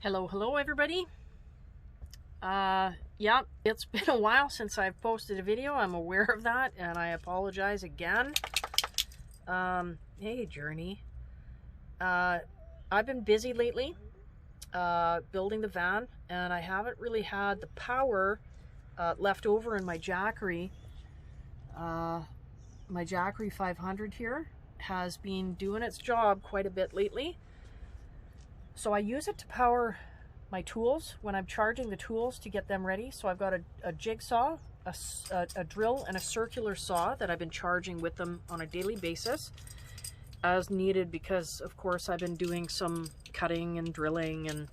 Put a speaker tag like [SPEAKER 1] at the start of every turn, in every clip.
[SPEAKER 1] Hello everybody. Yeah, it's been a while since I've posted a video. I'm aware of that, and I apologize again. Hey Journey. I've been busy lately, building the van, and I haven't really had the power left over in my Jackery. My Jackery 500 here has been doing its job quite a bit lately. So I use it to power my tools when I'm charging the tools to get them ready. So I've got a jigsaw, a drill, and a circular saw that I've been charging with them on a daily basis as needed, because of course I've been doing some cutting and drilling and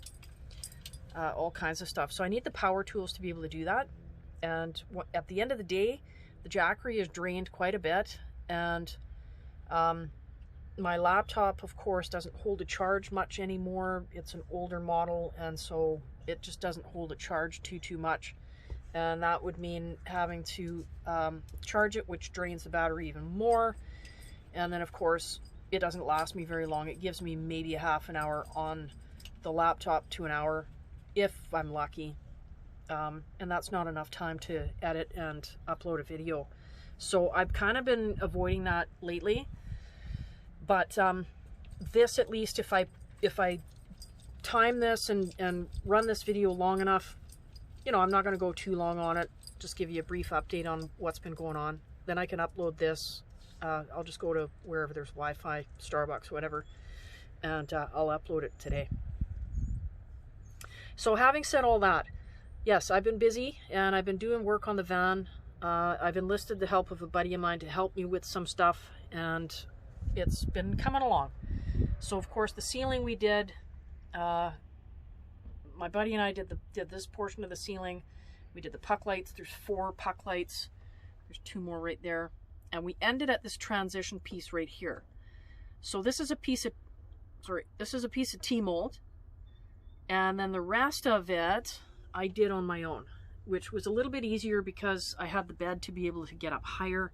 [SPEAKER 1] all kinds of stuff. So I need the power tools to be able to do that. And at the end of the day, the Jackery is drained quite a bit, and my laptop, of course, doesn't hold a charge much anymore. It's an older model, and so it just doesn't hold a charge too much. And that would mean having to charge it, which drains the battery even more. And then, of course, it doesn't last me very long. It gives me maybe a half an hour on the laptop to an hour, if I'm lucky. And that's not enough time to edit and upload a video. So I've kind of been avoiding that lately. But this, at least, if I time this and run this video long enough, you know, I'm not going to go too long on it. Just give you a brief update on what's been going on. Then I can upload this. I'll just go to wherever there's Wi-Fi, Starbucks, whatever, and I'll upload it today. So having said all that, yes, I've been busy and I've been doing work on the van. I've enlisted the help of a buddy of mine to help me with some stuff, and it's been coming along. So of course the ceiling we did, my buddy and I did this portion of the ceiling. We did the puck lights. There's 4 puck lights. There's 2 more right there. And we ended at this transition piece right here. So this is a piece of, this is a piece of T-mold. And then the rest of it I did on my own, which was a little bit easier because I had the bed to be able to get up higher.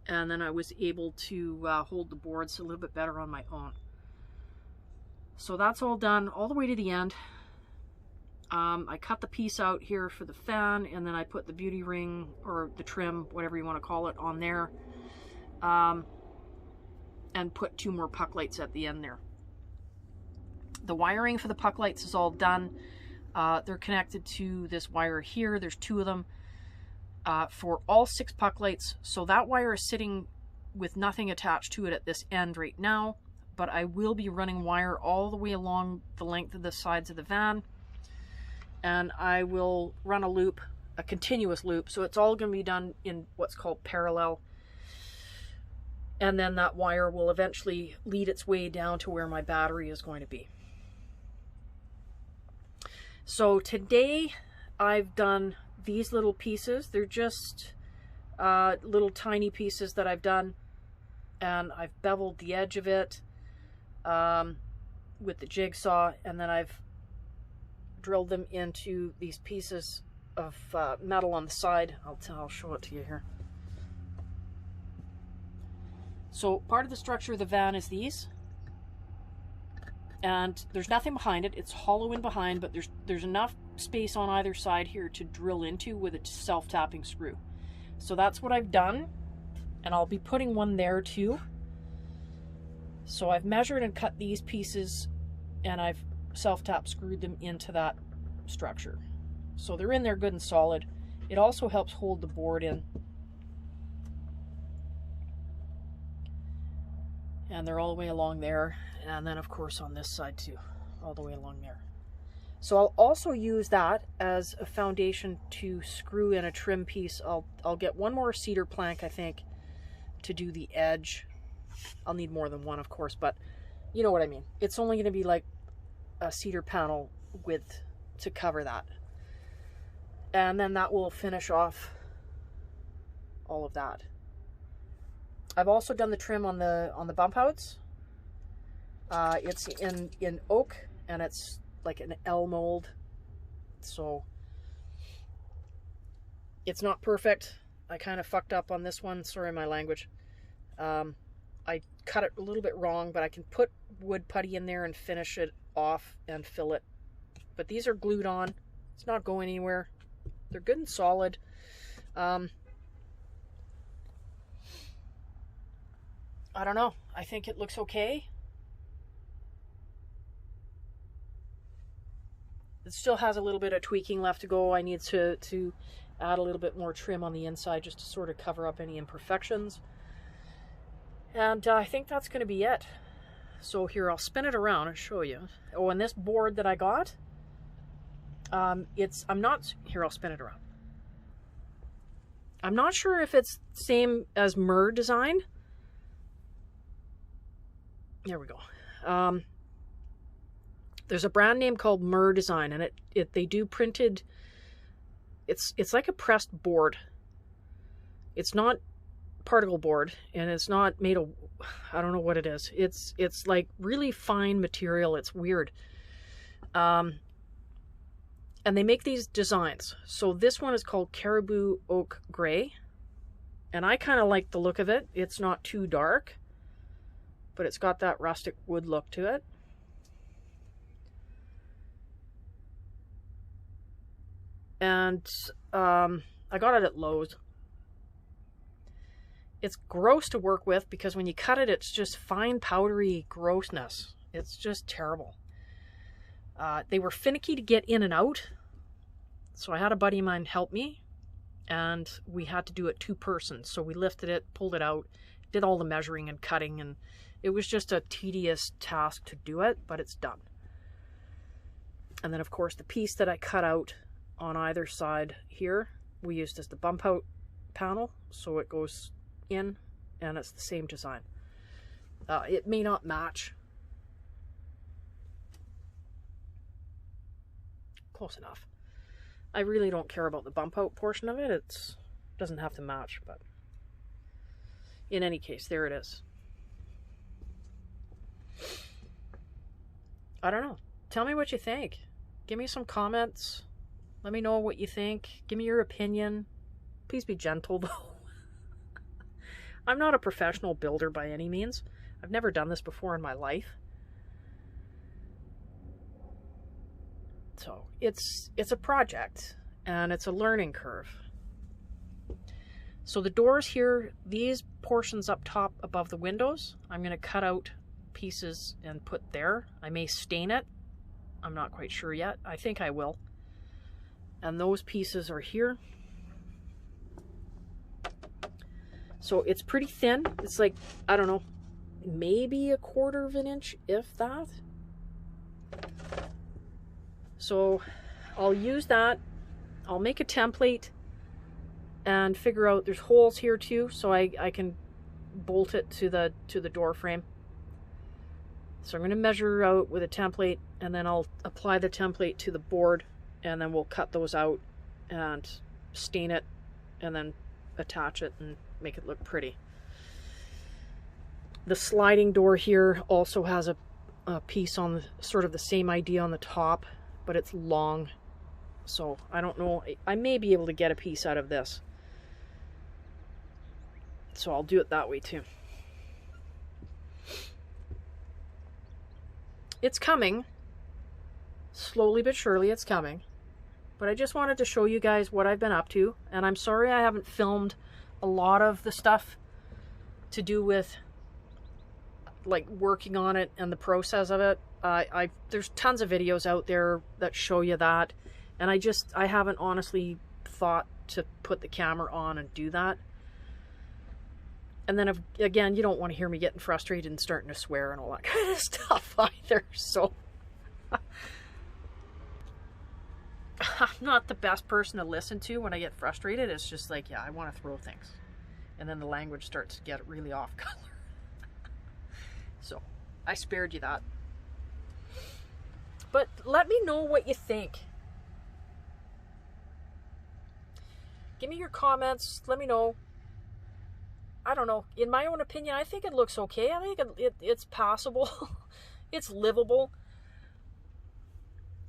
[SPEAKER 1] And then I was able to hold the boards a little bit better on my own. So that's all done all the way to the end. I cut the piece out here for the fan, and then I put the beauty ring, or the trim, whatever you want to call it, on there. And put 2 more puck lights at the end there. The wiring for the puck lights is all done. They're connected to this wire here. There's 2 of them. For all 6 puck lights. So that wire is sitting with nothing attached to it at this end right now, but I will be running wire all the way along the length of the sides of the van, and I will run a loop, a continuous loop, so it's all going to be done in what's called parallel, and then that wire will eventually lead its way down to where my battery is going to be. So today I've done these little pieces. They're just little tiny pieces that I've done, and I've beveled the edge of it with the jigsaw, and then I've drilled them into these pieces of metal on the side. I'll show it to you here. So part of the structure of the van is these, and there's nothing behind it. It's hollow in behind, but there's enough space on either side here to drill into with a self-tapping screw. So that's what I've done, and I'll be putting one there too. So I've measured and cut these pieces, and I've self-tap screwed them into that structure. So they're in there good and solid. It also helps hold the board in. And they're all the way along there, and then of course on this side too, all the way along there. So I'll also use that as a foundation to screw in a trim piece. I'll get 1 more cedar plank, I think, to do the edge. I'll need more than 1, of course, but you know what I mean. It's only going to be like a cedar panel width to cover that. And then that will finish off all of that. I've also done the trim on the bump outs. It's in oak, and it's like an L mold, so it's not perfect. I kind of fucked up on this one, sorry my language. I cut it a little bit wrong, but I can put wood putty in there and finish it off and fill it but these are glued on. It's not going anywhere. They're good and solid. I don't know. I think it looks okay. It still has a little bit of tweaking left to go. I need to add a little bit more trim on the inside just to sort of cover up any imperfections. And I think that's going to be it. So here, I'll spin it around and show you. Oh, and this board that I got, here, I'll spin it around. I'm not sure if it's the same as Mur design. There we go. There's a brand name called Mur Design, and they do printed. It's like a pressed board. It's not particle board, and it's not made of, I don't know what it is. It's like really fine material. It's weird. And they make these designs. So this one is called Caribou Oak Gray, and I kind of like the look of it. It's not too dark, but it's got that rustic wood look to it. And I got it at Lowe's. It's gross to work with because when you cut it, it's just fine powdery grossness. It's just terrible. They were finicky to get in and out, so I had a buddy of mine help me, and we had to do it 2 persons. So we lifted it, pulled it out, did all the measuring and cutting, and it was just a tedious task to do it, but it's done. And then of course the piece that I cut out on either side here, we used as the bump out panel, so it goes in, and it's the same design. It may not match. Close enough. I really don't care about the bump out portion of it. It doesn't have to match, but in any case, there it is. I don't know. Tell me what you think. Give me some comments. Let me know what you think. Give me your opinion. Please be gentle, though. I'm not a professional builder by any means. I've never done this before in my life. So it's a project, and it's a learning curve. So the doors here, these portions up top above the windows, I'm going to cut out pieces and put there. I may stain it. I'm not quite sure yet. I think I will. And those pieces are here. So it's pretty thin. It's like, I don't know, maybe 1/4 of an inch, if that. So I'll use that. I'll make a template and figure out, there's holes here too, so I can bolt it to the door frame. So I'm going to measure out with a template, and then I'll apply the template to the board, and then we'll cut those out and stain it, and then attach it and make it look pretty. The sliding door here also has a piece on sort of the same idea on the top, but it's long, so I don't know. I may be able to get a piece out of this, so I'll do it that way too. It's coming. Slowly but surely it's coming. But I just wanted to show you guys what I've been up to, and I'm sorry I haven't filmed a lot of the stuff to do with like working on it and the process of it. There's tons of videos out there that show you that, and I haven't honestly thought to put the camera on and do that. And then again, you don't want to hear me getting frustrated and starting to swear and all that kind of stuff either, so I'm not the best person to listen to when I get frustrated. It's just like, yeah, I want to throw things, and then the language starts to get really off color. So I spared you that. But let me know what you think. Give me your comments. Let me know. I don't know. In my own opinion, I think it looks okay. I think it's passable. It's livable.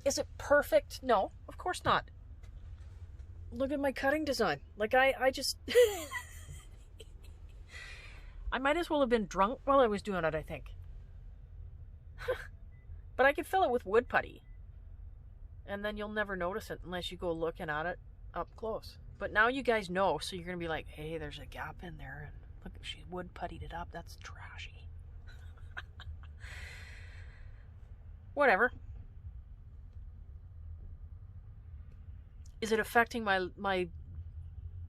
[SPEAKER 1] Is it perfect? No, of course not. Look at my cutting design. Like, I just... I might as well have been drunk while I was doing it, I think. But I could fill it with wood putty. and then you'll never notice it unless you go looking at it up close. But now you guys know, so you're going to be like, hey, there's a gap in there, and look, she wood puttied it up. That's trashy. Whatever. Is it affecting my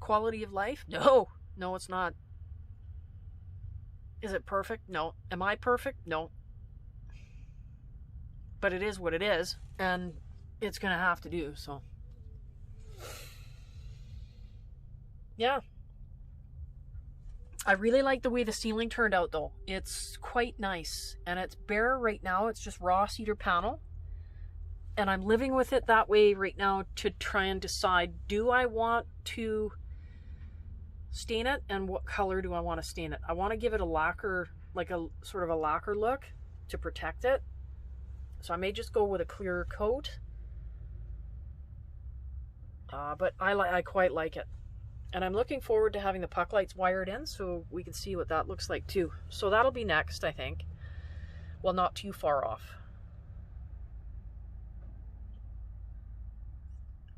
[SPEAKER 1] quality of life? No. No, it's not. Is it perfect? No. Am I perfect? No. But it is what it is, and it's going to have to do, so. Yeah. I really like the way the ceiling turned out, though. It's quite nice, and it's bare right now. It's just raw cedar panel, and I'm living with it that way right now to try and decide, do I want to stain it, and what color do I want to stain it? I want to give it a lacquer, like a sort of a lacquer look to protect it. So I may just go with a clearer coat. But I quite like it. And I'm looking forward to having the puck lights wired in so we can see what that looks like too. So that'll be next, I think. Well, not too far off.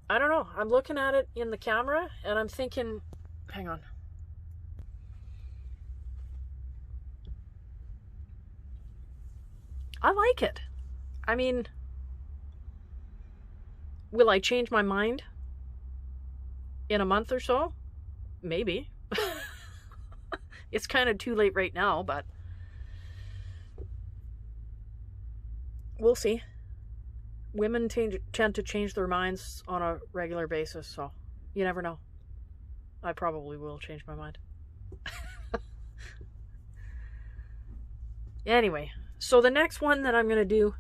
[SPEAKER 1] I don't know. I'm looking at it in the camera and I'm thinking, hang on. I like it. I mean, will I change my mind in a month or so? Maybe. It's kind of too late right now, but we'll see. Women tend to change their minds on a regular basis, so you never know. I probably will change my mind. Anyway, so the next one that I'm going to do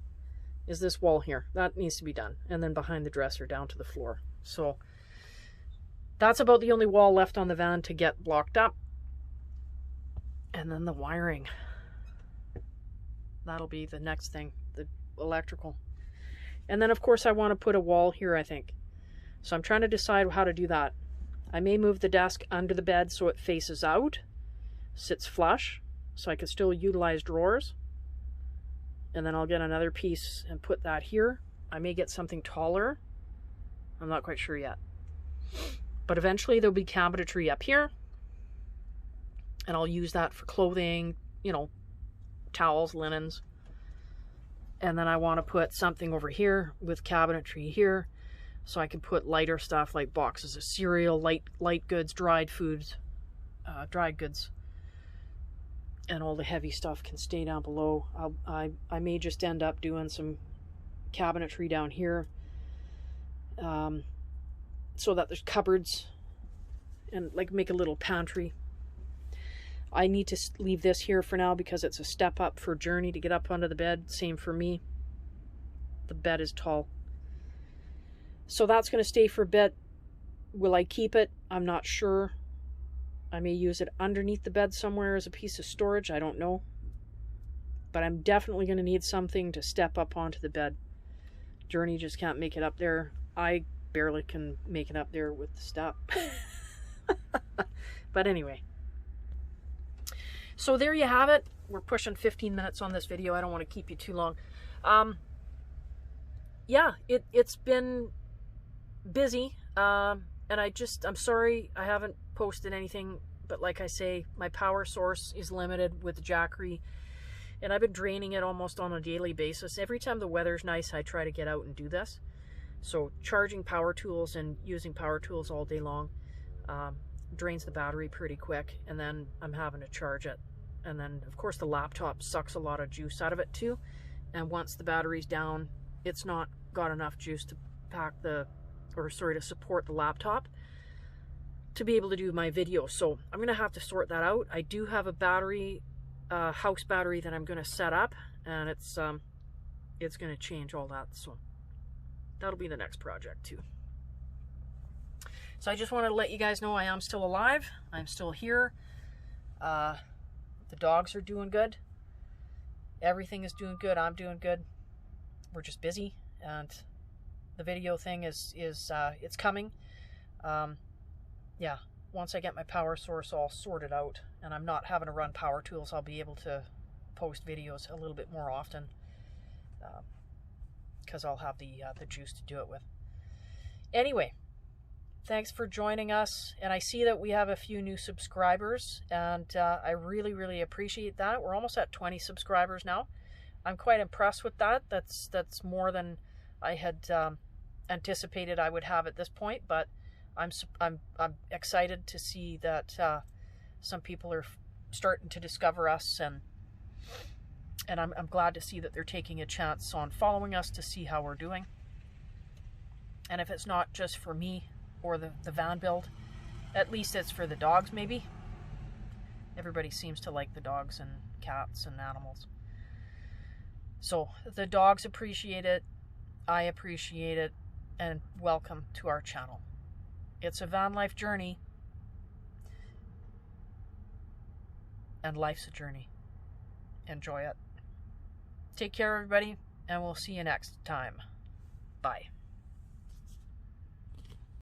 [SPEAKER 1] is this wall here. That needs to be done. And then behind the dresser down to the floor. So that's about the only wall left on the van to get blocked up. And then the wiring. That'll be the next thing, the electrical. And then of course I want to put a wall here, I think. So I'm trying to decide how to do that. I may move the desk under the bed so it faces out, sits flush, so I can still utilize drawers. And then I'll get another piece and put that here. I may get something taller. I'm not quite sure yet. But eventually there'll be cabinetry up here. And I'll use that for clothing, you know, towels, linens. And then I want to put something over here with cabinetry here. So I can put lighter stuff like boxes of cereal, light goods, dried foods, dried goods. And all the heavy stuff can stay down below. I may just end up doing some cabinetry down here. So that there's cupboards. And like make a little pantry. I need to leave this here for now because it's a step up for Journey to get up onto the bed. Same for me. The bed is tall. So that's going to stay for a bit. Will I keep it? I'm not sure. I may use it underneath the bed somewhere as a piece of storage. I don't know. But I'm definitely going to need something to step up onto the bed. Journey just can't make it up there. I barely can make it up there with the step. But anyway. So there you have it. We're pushing 15 minutes on this video. I don't want to keep you too long. Yeah, it's been busy. And I'm sorry I haven't posted anything. But like I say, my power source is limited with the Jackery. And I've been draining it almost on a daily basis. Every time the weather's nice, I try to get out and do this. So charging power tools and using power tools all day long drains the battery pretty quick. And then I'm having to charge it. And then, of course, the laptop sucks a lot of juice out of it too. And once the battery's down, it's not got enough juice to to support the laptop to be able to do my video. So I'm going to have to sort that out. I do have a battery, house battery that I'm going to set up, and it's going to change all that. So that'll be the next project too. So I just wanted to let you guys know I am still alive. I'm still here. The dogs are doing good. Everything is doing good. I'm doing good. We're just busy, and the video thing is it's coming. Yeah, once I get my power source all sorted out, and I'm not having to run power tools, I'll be able to post videos a little bit more often. because I'll have the juice to do it with. Anyway, thanks for joining us, and I see that we have a few new subscribers, and I really, really appreciate that. We're almost at 20 subscribers now. I'm quite impressed with that. That's more than I had anticipated I would have at this point, but I'm excited to see that some people are starting to discover us, and I'm glad to see that they're taking a chance on following us to see how we're doing. And if it's not just for me or the van build, at least it's for the dogs maybe. Everybody seems to like the dogs and cats and animals. So the dogs appreciate it, I appreciate it, and welcome to our channel. It's a van life journey, and life's a journey. Enjoy it. Take care, everybody, and we'll see you next time. Bye.